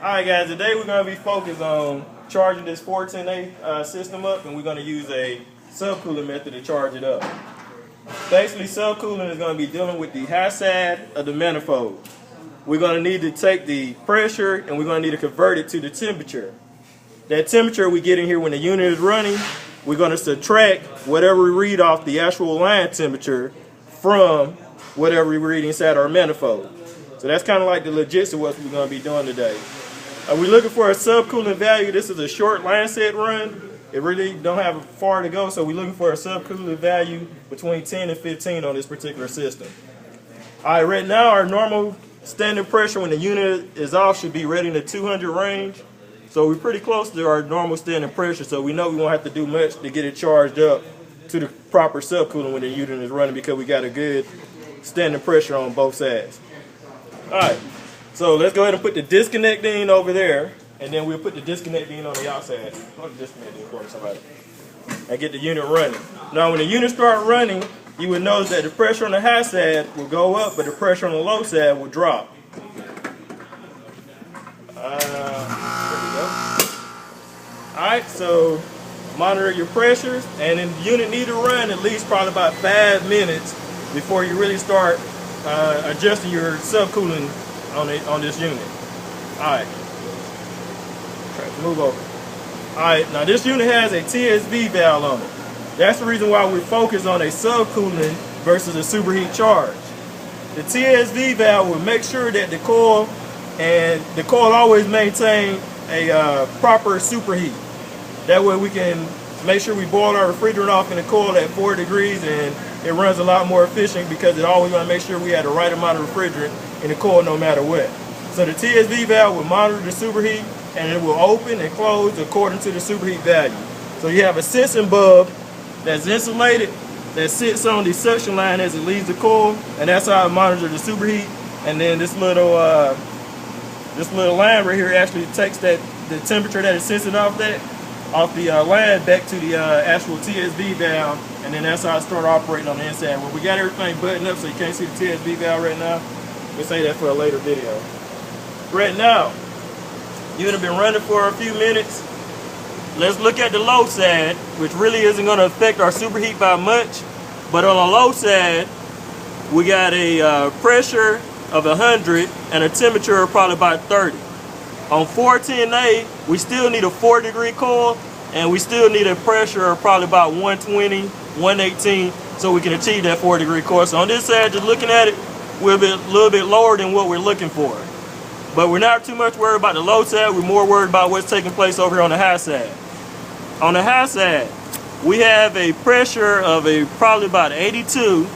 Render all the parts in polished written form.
Alright guys, today we're going to be focused on charging this 410A system up, and we're going to use a subcooling method to charge it up. Basically, subcooling is going to be dealing with the high side of the manifold. We're going to need to take the pressure and we're going to need to convert it to the temperature. That temperature we get in here when the unit is running, we're going to subtract whatever we read off the actual line temperature from whatever we read inside our manifold. So that's kind of like the logistics of what we're going to be doing today. We're looking for a subcooling value. This is a short line set run. It really don't have far to go, so we're looking for a subcooling value between 10 and 15 on this particular system. Alright, right now our normal standard pressure when the unit is off should be right in the 200 range. So we're pretty close to our normal standard pressure, so we know we won't have to do much to get it charged up to the proper subcooling when the unit is running, because we got a good standard pressure on both sides. Alright. So let's go ahead and put the disconnect in over there, and then we'll put the disconnect in on the outside. Put the disconnect in for somebody. And get the unit running. Now when the unit starts running, you will notice that the pressure on the high side will go up, but the pressure on the low side will drop. There we go. Alright, so monitor your pressures, and then the unit need to run at least probably about 5 minutes before you really start adjusting your subcooling on this unit. Alright. Move over. Alright, now this unit has a TSV valve on it. That's the reason why we focus on a subcooling versus a superheat charge. The TSV valve will make sure that the coil always maintain a proper superheat. That way we can make sure we boil our refrigerant off in the coil at 4 degrees, and it runs a lot more efficient because it always want to make sure we have the right amount of refrigerant in the coil no matter what. So the TSV valve will monitor the superheat, and it will open and close according to the superheat value. So you have a sensing bulb that's insulated that sits on the suction line as it leaves the coil, and that's how it monitors the superheat. And then this little line right here actually takes the temperature that it's sensing off the line back to the actual TSV valve, and then that's how it starts operating on the inside. Well, we got everything buttoned up so you can't see the TSV valve right now. We'll say that for a later video. Right now, unit been running for a few minutes. Let's look at the low side, which really isn't going to affect our superheat by much. But on the low side, we got a pressure of 100 and a temperature of probably about 30. On 410A, we still need a 4-degree coil, and we still need a pressure of probably about 120, 118, so we can achieve that 4-degree coil. So on this side, just looking at it, we're a little bit lower than what we're looking for. But we're not too much worried about the low side. We're more worried about what's taking place over here on the high side. On the high side, we have a pressure of probably about 82.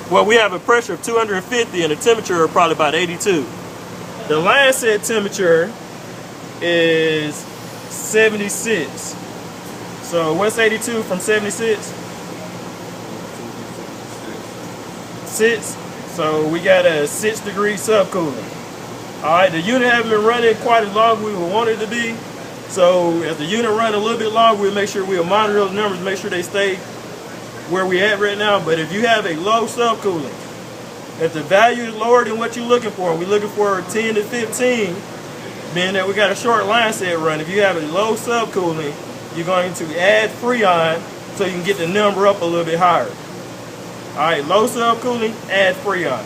Well, we have a pressure of 250 and a temperature of probably about 82. The line set temperature is 76. So what's 82 from 76? 6. So we got a 6-degree subcooling. Alright, the unit hasn't been running quite as long as we would want it to be. So as the unit runs a little bit longer, we'll make sure we'll monitor those numbers, make sure they stay where we at right now. But if you have a low subcooling, if the value is lower than what you're looking for, and we're looking for 10 to 15, being that we got a short line set run, if you have a low subcooling, you're going to add Freon so you can get the number up a little bit higher. Alright, low subcooling, add Freon.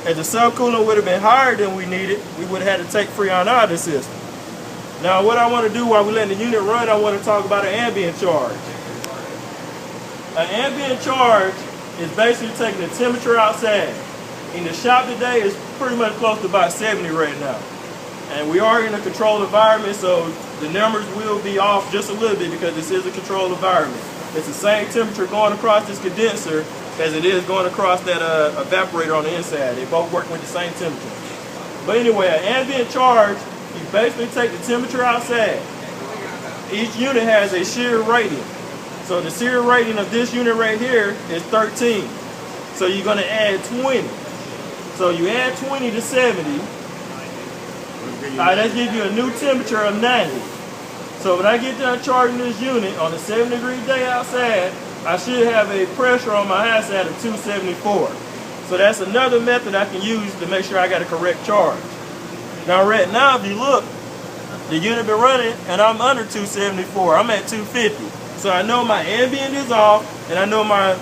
If the subcooling would have been higher than we needed, we would have had to take Freon out of the system. Now what I want to do while we're letting the unit run, I want to talk about an ambient charge. An ambient charge is basically taking the temperature outside. In the shop today, it's pretty much close to about 70 right now. And we are in a controlled environment, so the numbers will be off just a little bit because this is a controlled environment. It's the same temperature going across this condenser as it is going across that evaporator on the inside. They both work with the same temperature. But anyway, an ambient charge, you basically take the temperature outside. Each unit has a shear rating. So the shear rating of this unit right here is 13. So you're going to add 20. So you add 20 to 70. Alright, that gives you a new temperature of 90. So when I get done charging this unit on a 7-degree day outside, I should have a pressure on my high side of 274. So that's another method I can use to make sure I got a correct charge. Now right now, if you look, the unit been running and I'm under 274. I'm at 250. So I know my ambient is off and I know my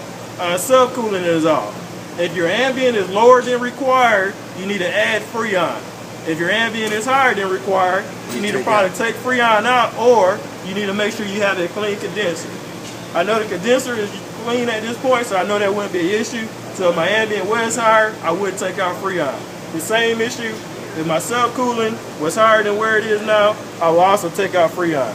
subcooling is off. If your ambient is lower than required, you need to add Freon. If your ambient is higher than required, you need to probably take Freon out, or you need to make sure you have a clean condenser. I know the condenser is clean at this point, so I know that wouldn't be an issue. So if my ambient was higher, I would take out Freon. The same issue, if my subcooling was higher than where it is now, I will also take out Freon.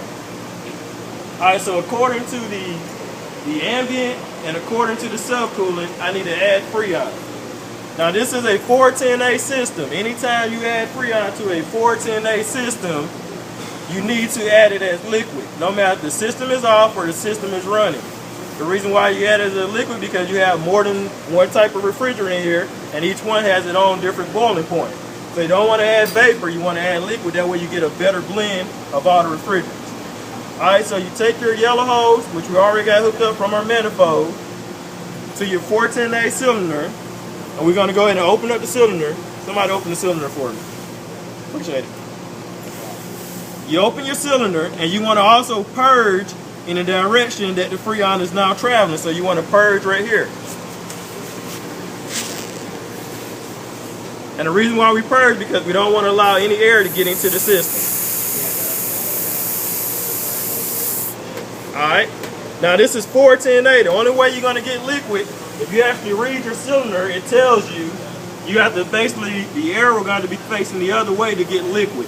Alright, so according to the ambient and according to the subcooling, I need to add Freon. Now this is a 410A system. Anytime you add Freon to a 410A system, you need to add it as liquid, no matter if the system is off or the system is running. The reason why you add it as a liquid because you have more than one type of refrigerant in here, and each one has its own different boiling point. So you don't want to add vapor, you want to add liquid, that way you get a better blend of all the refrigerants. Alright, so you take your yellow hose, which we already got hooked up from our manifold, to your 410A cylinder, and we're going to go ahead and open up the cylinder. Somebody open the cylinder for me. Appreciate it. You open your cylinder, and you want to also purge in the direction that the Freon is now traveling. So you want to purge right here. And the reason why we purge is because we don't want to allow any air to get into the system. Alright, now this is 410A. The only way you're going to get liquid, if you actually read your cylinder, it tells you you have to basically, the air we're going to be facing the other way to get liquid.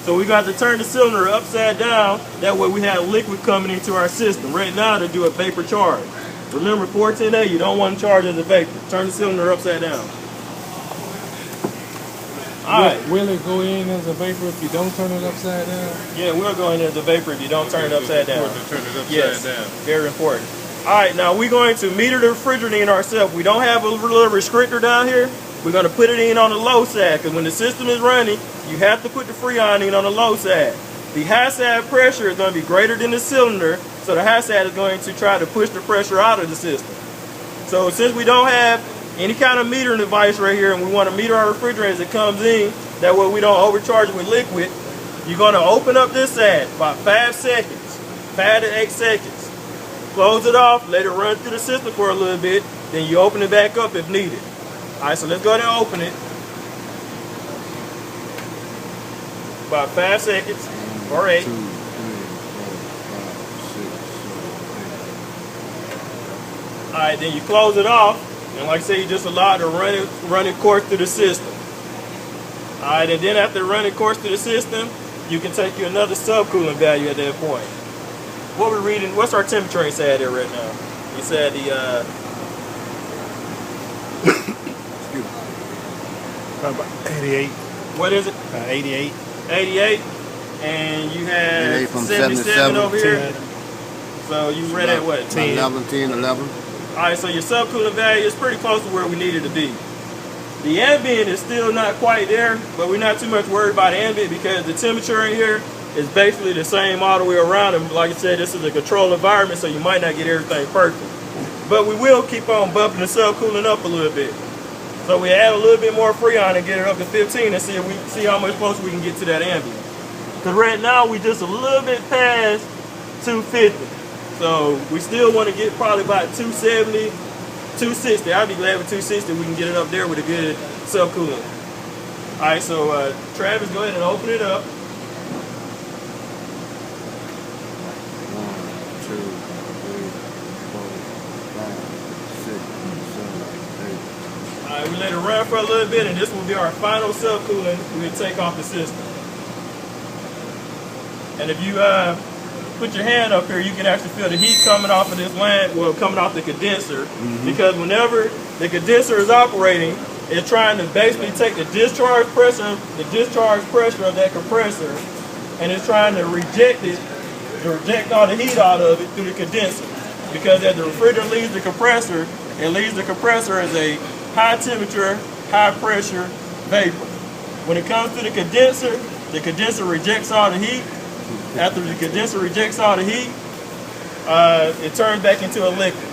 So we got to turn the cylinder upside down, that way we have liquid coming into our system. Right now to do a vapor charge. Remember 410A, you don't want to charge as a vapor. Turn the cylinder upside down. Alright. Will it go in as a vapor if you don't turn it upside down? Yeah, we'll go in as a vapor if you don't turn it upside down. Turn it upside down. Very important. Alright, now we're going to meter the refrigerant in ourselves. We don't have a little restrictor down here. We're going to put it in on the low side, because when the system is running, you have to put the Freon in on the low side. The high side pressure is going to be greater than the cylinder, so the high side is going to try to push the pressure out of the system. So since we don't have any kind of metering device right here, and we want to meter our refrigerant as it comes in, that way we don't overcharge it with liquid, you're going to open up this side about 5 seconds, 5 to 8 seconds. Close it off, let it run through the system for a little bit, then you open it back up if needed. Alright, so let's go ahead and open it. About 5 seconds, or 8. 2, 3, 4, 5, 6, 7, 8. Alright, then you close it off, and like I say, you just allow it to run it course through the system. Alright, and then after running course through the system, you can take you another subcooling value at that point. What we're reading, what's our temperature inside there right now? You said the About 88. what is it? 88. 88, and you have 77 over here. So you read at what? 10. 11. Alright, so your subcooling value is pretty close to where we need it to be. The ambient is still not quite there, but we're not too much worried about the ambient because the temperature in here is basically the same all the way around. And like I said, this is a controlled environment, so you might not get everything perfect. But we will keep on bumping the subcooling up a little bit. So we add a little bit more Freon and get it up to 15 and see how much closer we can get to that ambient. Because right now we just a little bit past 250. So we still want to get probably about 270, 260. I'll be glad with 260 we can get it up there with a good subcooling. Alright, so Travis, go ahead and open it up. 1, 2, 3, 4, 5, 6, 7, 8. Alright, we let it run for a little bit, and this will be our final subcooling we'll take off the system. And if you put your hand up here, you can actually feel the heat coming off of this line, well, coming off the condenser. Because whenever the condenser is operating, it's trying to basically take the discharge pressure of that compressor, and it's trying to reject all the heat out of it through the condenser. Because as the refrigerant leaves the compressor, it leaves the compressor as a high temperature, high pressure vapor. When it comes to the condenser rejects all the heat. After the condenser rejects all the heat, it turns back into a liquid.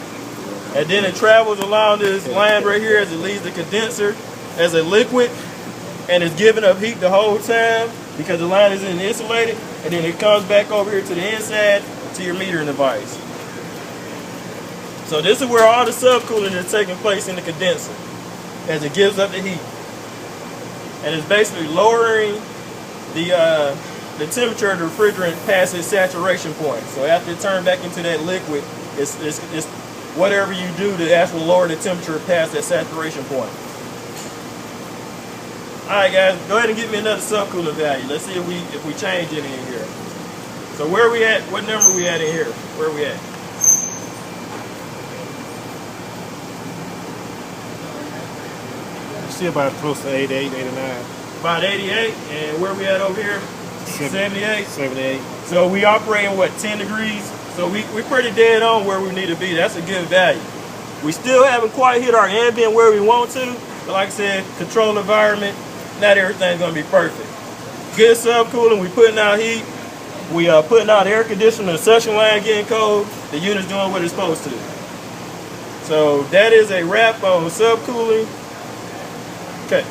And then it travels along this line right here as it leaves the condenser as a liquid, and it's giving up heat the whole time because the line isn't insulated, and then it comes back over here to the inside to your metering device. So this is where all the subcooling is taking place in the condenser as it gives up the heat. And it's basically lowering the temperature of the refrigerant past its saturation point. So after it turns back into that liquid, it's whatever you do to actually lower the temperature past that saturation point. Alright guys, go ahead and give me another subcooling value. Let's see if we change any in here. So where are we at? What number are we at in here? Where are we at? Still about close to 88, 89. About 88, and where are we at over here? 78? 78. So we operating what, 10 degrees? So we're pretty dead on where we need to be. That's a good value. We still haven't quite hit our ambient where we want to, but like I said, controlled environment, not everything's gonna be perfect. Good subcooling, we putting out heat, we putting out air conditioning, the suction line getting cold, the unit's doing what it's supposed to. So that is a wrap on subcooling. Okay.